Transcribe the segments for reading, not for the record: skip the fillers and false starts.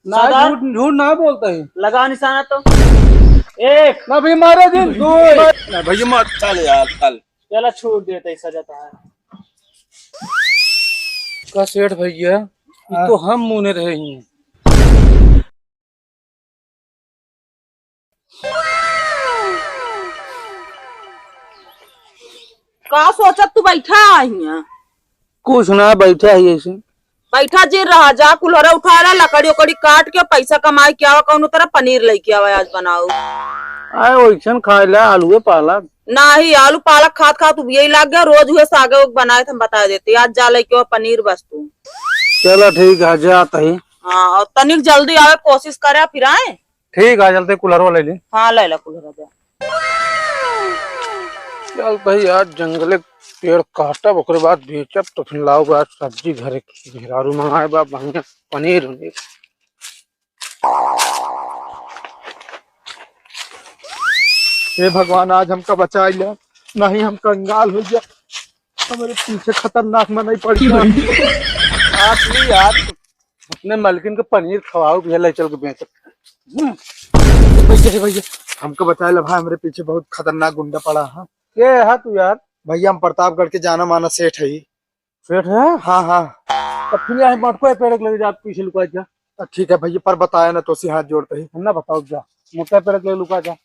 ना झूठ झूठ ना बोलता है। लगा निशाना तो एक ना भी मारे दिन दो ना भैया मत चल यार चल। चला छूट देते सजा है। का सेठ भैया ये तो हम मुने रहे हैं। का सोचत तू बैठा है? कुछ ना बैठा है ऐसे। बैठा जी रहा जा कुल्हरा उठा रहा लकड़ी उकड़ी काट के पैसा कमाए क्या कौन तरह पनीर लेके आवा आज बनाओ। आए वैसन खाए ला आलू पालक नहीं आलू पालक खात खात यही लाग गया रोज हुए सागे बनाए थे हम बता देते आज जा लेके आओ पनीर बस तू। चलो ठीक है जाता है। हाँ और तनिक जल्दी आवे कोशिश करे फिर आए। ठीक है चलते कुल्हरवा ले ले। हाँ ले ला कुल्हरा जा। चल भाई आज जंगले पेड़ काटब ओकरे बाद बेचब तो फिर लाओ आज सब्जी घरे घेरारू मंगाए बा बढ़िया पनीर उनीर। हे भगवान आज हमका बचा लिया नहीं हम कंगाल हो गया हमारे पीछे खतरनाक में नहीं पड़ गया। आज भी यार अपने मालकिन के पनीर खवाओ भी ले चल के बेच। भैया हमको बचा लिया भाई हमारे पीछे बहुत खतरनाक गुंडा पड़ा है। ये है तू यार? भैया हम प्रतापगढ़ के जाना माना सेठ है। सेठ है? हाँ हाँ तब फिर यहाँ मटको पेड़ लगे जा पीछे लुका जा। ठीक है भैया पर बताया ना तो हाथ जोड़ते ही। हम ना बताओ जा मोटा पेड़ लगे लुका जा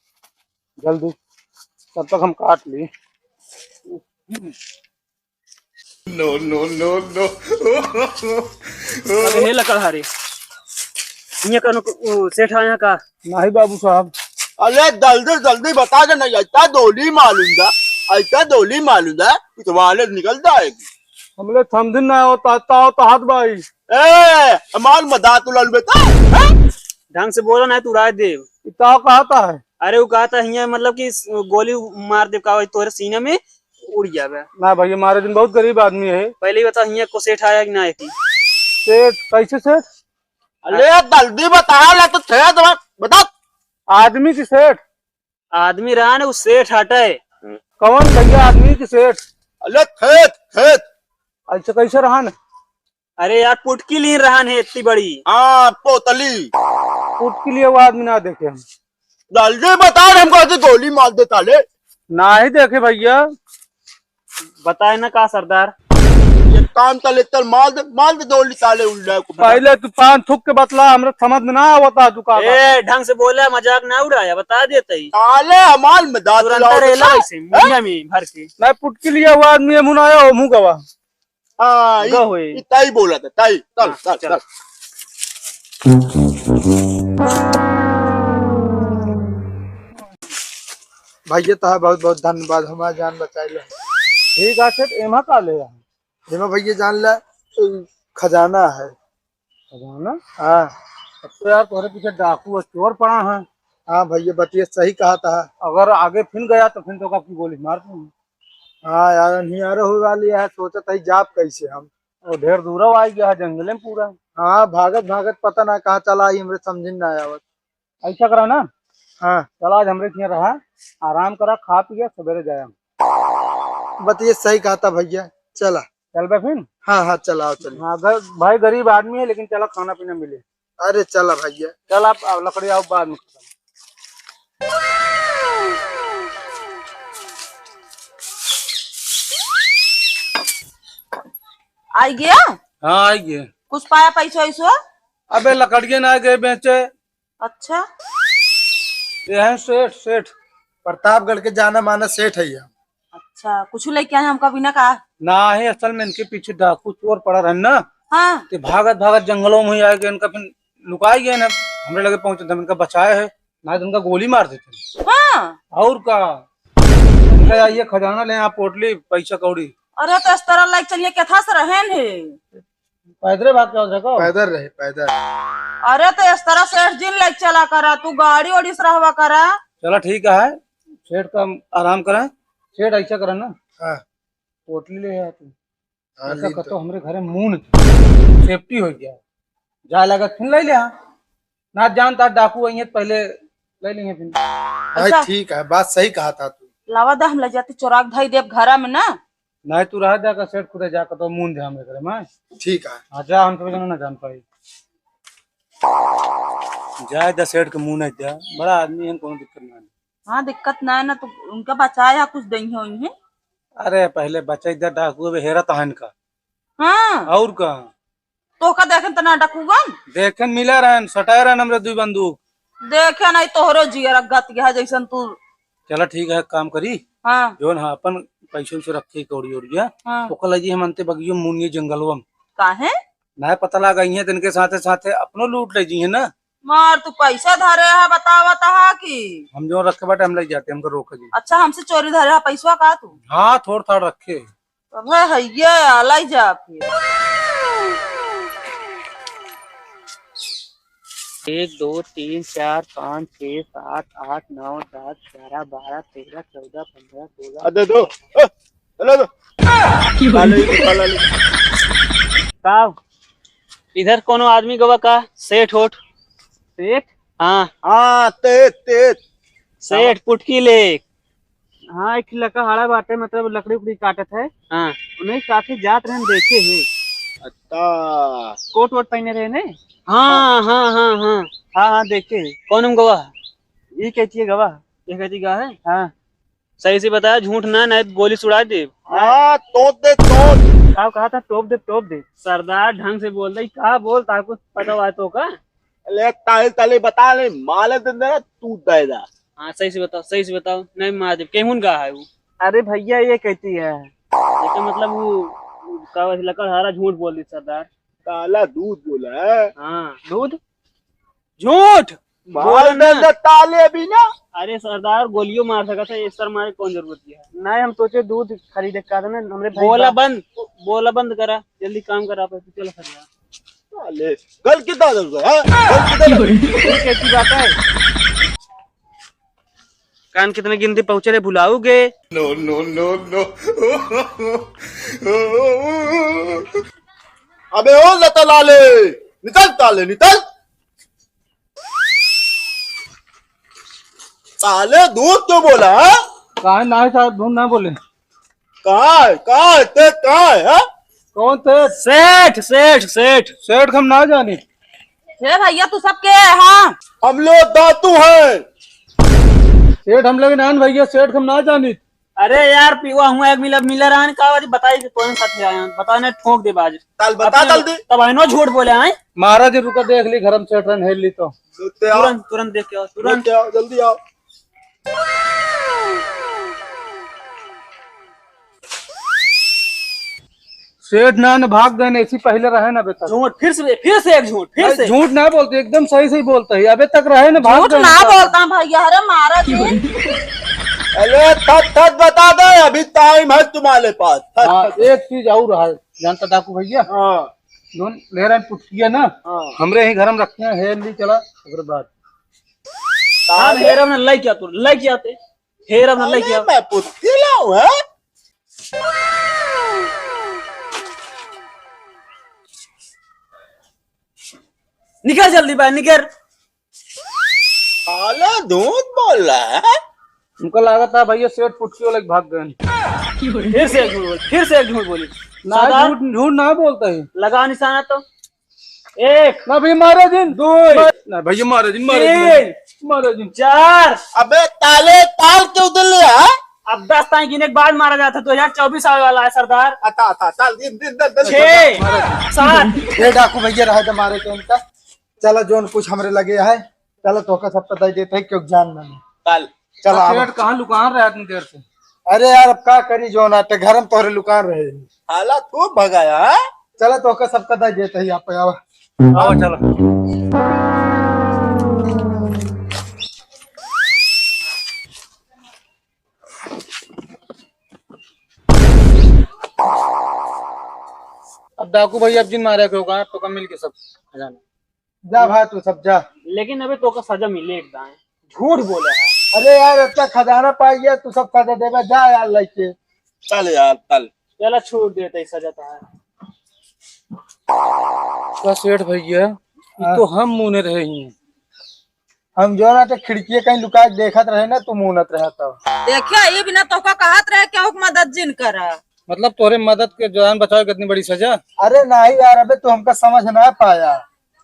जल्दी तब तक हम काट ली। नो नो नो नो अरे लकड़हारे ये कनो सेठ आया का नहीं बाबू साहब। अरे जल्दी जल्दी बता दे नहीं ऐसा डोली मालूम था ऐसा डोली मालूम था तुम्हारे निकल जाएगी। हमले समझ ना होता तो हाथ भाई हमार मदात उलल बेटा ढंग से बोलो नहीं तू राय दे। इतना कहता है। अरे वो कहा था हिया मतलब कि गोली मार दे का तोरे सीने में उड़ जावे। ना भाई हमारे दिन बहुत गरीब आदमी है। पहले ही बता हिया को सेठ आया कि ना आया थी। सेठ कैसे सेठ? अरे जल्दी बता ला तो थे बता। आदमी की सेठ? आदमी रहा ना वो सेठ हटे। कौन भैया आदमी की सेठ? अरे खेत खेत ऐसे कैसे रहा न? अरे यार पुटकी ली रहा है इतनी बड़ी। हाँ पोतली उठ के लिए वो आदमी ना देखे हम। जल्दी बता हमको ऐसे गोली मार दे ताले। ना ही देखे भैया। बताए ना का सरदार ये काम तले तल मार दे गोली ताले उल्ला को। पहले तू पान थूक के बतला हमरे समझ में ना आवता तू का। ए ढंग से बोला मजाक ना उड़ाया बता देते ही ताले हमार मदात तुरंत रेला ऐसे मुंह में भर के। मैं पुट के लिए वो आदमी मुनाया हो मुंह गवा। हाँ ये ताई बोला था ताई चल चल चल। भैया तो बहुत बहुत धन्यवाद हमारा जान बचाई लो। ठीक है सेठ एमा का ले हेमा भैया जान ला खजाना है। खजाना? हाँ अब तो यार तुम्हारे पीछे डाकू और चोर पड़ा है। हाँ भैया बतिया सही कहा था। अगर आगे फिर गया तो फिर तो आपकी गोली मार दूंगी। हाँ यार निहार हो वाली है सोचा था जाप कैसे हम और ढेर दूर आ गया है जंगले में पूरा। हाँ भागत भागत पता ना कहाँ चला आई हमरे समझ ना आया। ऐसा करा ना हाँ चल आज हमरे यहाँ रहा आराम करा खा पिया सवेरे जाया। बतिया सही कहा था भैया चला। चल बे फिर। हाँ हाँ चलाओ चलिए। हाँ भाई गरीब आदमी है लेकिन चला खाना पीना मिले। अरे चला भैया। चल आप लकड़ी आओ बाद में। आई गया? हाँ आई गए। कुछ पाया पैसा वैसा? अबे लकड़ियाँ ना गए बेचे। अच्छा ये है सेठ सेठ प्रतापगढ़ के जाना माना सेठ है हम। अच्छा कुछ लेके आए हमका बिना कहा। ना है असल में इनके पीछे डाकू चोर पड़ा रहे ना। हाँ कि भागत भागत जंगलों में ही आए गए इनका फिर लुकाई गए ना हमरे लगे पहुंचे थे इनका बचाए है ना तो उनका गोली मार देते। हाँ और का इनका ये खजाना ले आप पोटली पैसा कौड़ी। अरे तो इस तरह लाइक चलिए कैथा से रहन है। पैदरे भाग के देखो। पैदल रहे पैदल। अरे तो इस तरह सेठ जिन लाइक चला करा तू गाड़ी ओड़ी से रहवा करा। चलो ठीक है सेठ का आराम करें। सेठ ऐसा करे ना हाँ पोटली ले आया तू हाँ ऐसा ली कर तो। तो हमरे घरे मून सेफ्टी हो गया जा लगा फिर ले लिया ना जानता डाकू आई पहले ले लेंगे फिर। भाई अच्छा। ठीक है बात सही कहा था तू। लावा दा हम ले जाती चोराक धाई देव घरा में ना। नहीं तू रह जाकर सेठ खुदे जाकर तो मून दे हमरे घरे में। ठीक है। हाँ जा हम तो ना जान पाई। जाए 10 सेठ के मुंह नहीं दिया, बड़ा आदमी है, कोनो दिक्कत नहीं। हाँ दिक्कत ना है ना, तो उनका बचाया कुछ दही हो है। अरे पहले बच्चा इधर डाकू हेरा तहन का हाँ और का तो का देखे तना डकूगन देखन मिला रहन सटाए रहन हमरे दुई बंदूक। देखे नहीं तोहरो जियर गत गया जैसन तू। चला ठीक है, काम करी हाँ जोन हाँ अपन पैसों से रखे कौड़ी उड़िया हाँ ओकर लगी हम अंते बगियो मुनिए जंगलवा में काहे ना पता लगा है तिनके साथे साथे अपनो लूट ले जी है ना। मार तू पैसा धरे है बतावा तहा की। हम जो रखे बाटे हम ले जाते हमको रोक जी। अच्छा हमसे चोरी धरे है पैसा का तू। हाँ थोड़ थाड़ रखे अब है ये अलाई जा फिर। 1 2 3 4 5 6 7 8 9 10 11 12 13 14 15 16 दे दो चलो दो का इधर कोनो आदमी गवा का सेठ होठ सेठ हाँ हाँ ते सेठ पुटकी ले। हाँ एक लड़का हड़ा बाटे मतलब लकड़ी उकड़ी काटत है। हाँ उन्हें साथे जात रहन देखे है। अच्छा कोट वोट पहने रहे ने। हाँ हाँ हाँ हाँ हाँ हाँ देखे कौन हम गवाह ये कहती है गवाह ये कहती गा है। हाँ सही से बताया झूठ ना नहीं तो गोली सुड़ा दे। हाँ तो दे तो आप कहा था टोप दे सरदार ढंग से बोल रही कहा बोल ताको पता हुआ तो का। ले ताले ताले बता ले माले दे दे तू दे दा। हाँ सही से बताओ नहीं महादेव केहुन का है वो। अरे भैया ये कहती है लेकिन मतलब वो का लकड़ हारा झूठ बोल दी सरदार। काला दूध बोला है। हाँ दूध झूठ माल दे दे ताले भी ना। अरे सरदार गोलियों मार सका था इस सर मारे कौन जरूरत है। नहीं हम सोचे दूध खरीदे का था ना हमने बोला बंद करा जल्दी काम करा चलो सरदार। ताले गल कितना दे उसको गल कितना कैसी बात है कान कितने गिनती पहुंचे रे भुलाओगे। नो नो नो नो अबे ओ लता लाले निकल ताले निकल ताले दूध तो बोला है। कहा ना है साहब ढूंढ ना बोले कहाँ ते कहाँ है कौन थे सेठ सेठ सेठ सेठ हम ना जाने। हे भैया तू सब के है। हाँ हम लोग दातू हैं। सेठ हम लोग नान भैया सेठ हम ना जानी। अरे यार पीवा हुआ एक मिलर आन का वाली बताई कि कौन साथ आया बताने ठोक दे बाज ताल बता ताल दे तब आइनो झूठ बोले आए। महाराज रुका देख ली घर में सेठ रन हेल ली तो तुरंत देख के आओ तुरंत आओ जल्दी आओ। सेठ नान भाग गए ऐसी पहले रहे ना बेटा। झूठ फिर से एक झूठ फिर से झूठ ना बोलते एकदम सही सही बोलते है अबे तक रहे ना भाग झूठ गए। ना बोलता भैया अरे मारा जी। अरे थक बता दे अभी टाइम है तुम्हारे पास। हाँ एक चीज और है जानता डाकू भैया हाँ जोन ले रहे पुटकिया ना हमरे ही घर में रखे हैं हेल ली चला अगर बात हेरा में लाई क्या तू लाई क्या ते हेरा में लाई क्या मैं पुत्ती लाऊं है। निकल जल्दी बाहर निकल। काला दूध बोल रहा है। उनका लगा था भैया सेठ पुटकी वाले भाग गए। फिर से एक झूठ बोली ना झूठ झूठ ना बोलता है। लगा निशाना तो एक ना भैया मारे दिन दो ना भैया मारे दिन मारे दिन 4 अबे ताले ताल क्यों दिल है। अब 10 ताई गिने के बाद मारा जाता 2024 आने वाला है सरदार। आता ताल दिन दिन दिन 6 7 ये डाकू भैया रहा था मारे के उनका। चलो जोन कुछ हमरे लगे है चलो तो का सब पता देते है क्यों जान में कल चलो सेठ कहाँ लुकान रहा इतनी देर से। अरे यार अब का करी जोन आते घर में तोहरे लुकान रहे हाला तू भगाया है। चलो तो का सब पता देते है आप आओ चलो अब डाकू भैया अब जिन मारे के होगा तो कम मिल के सब खजाना जा भाई तू सब जा। लेकिन अबे तो का सजा मिले एकदम झूठ बोले है। अरे यार अच्छा खजाना पाई गया तू सब सजा देगा जा यार लेके चल यार चल चला छूट देते सजा तो है। का सेठ भैया ये तो हम मुने रहे हैं। हम जो ना तो खिड़की कहीं लुका के देखत रहे ना तू मुनत रहा था। देखिया ये बिना तो का कहत रहे क्या मदद जिन करा। मतलब तोरे मदद के जान बचाओ कितनी बड़ी सजा। अरे नहीं यार अबे तू हमका समझ ना पाया।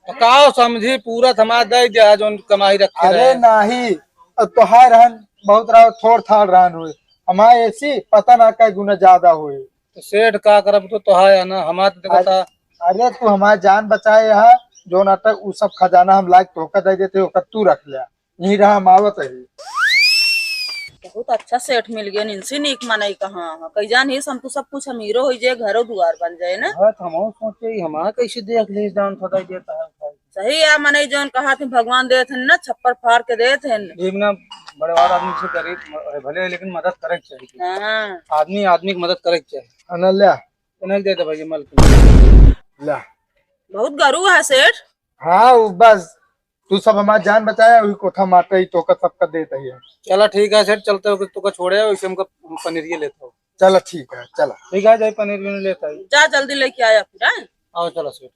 काओ समझी पूरा थमा दे दिया जो कमाई रखे अरे रहे। नहीं तोहार रहन बहुत रहा थोड़ थाड़ रहन हुए हमारे ऐसी पता ना कई गुना ज्यादा हुए। तो सेठ का करब तो है ना हमारा तो देखता। अरे तू हमारी जान बचाए यहाँ जो नाटक उ सब खजाना हम लायक धोखा दे देते ओकर तू रख लिया यही रहा हम आवत रही। बहुत अच्छा सेठ मिल गया इनसे नीक मनई कहाँ कही जान ही हम तो सब कुछ अमीरो हो जाए घरो दुआर बन जाए ना। हाँ तो हम सोचे हमारा कैसे देख ले जान थोड़ा ही देता है। सही है मनई जोन कहा थे भगवान दे थे ना छप्पर फाड़ के दे थे। एक ना बड़े वाला आदमी से गरीब भले लेकिन मदद करे के चाहिए। हाँ आदमी आदमी की मदद करे के चाहिए। अनल्या तो नहीं देते भाई मल के। ला बहुत गरू है सेठ। हाँ बस तू सब हमारी जान बचाया वही कोठा मारते ही तोका सबका देता ही है। चला ठीक है सेठ चलते हो तो छोड़े वैसे हमको पनीर ये लेता हूँ। चलो ठीक है चलो। ठीक है जाए पनीर भी नहीं लेता है। जा जल्दी लेके आया फिर। आओ चलो सेठ।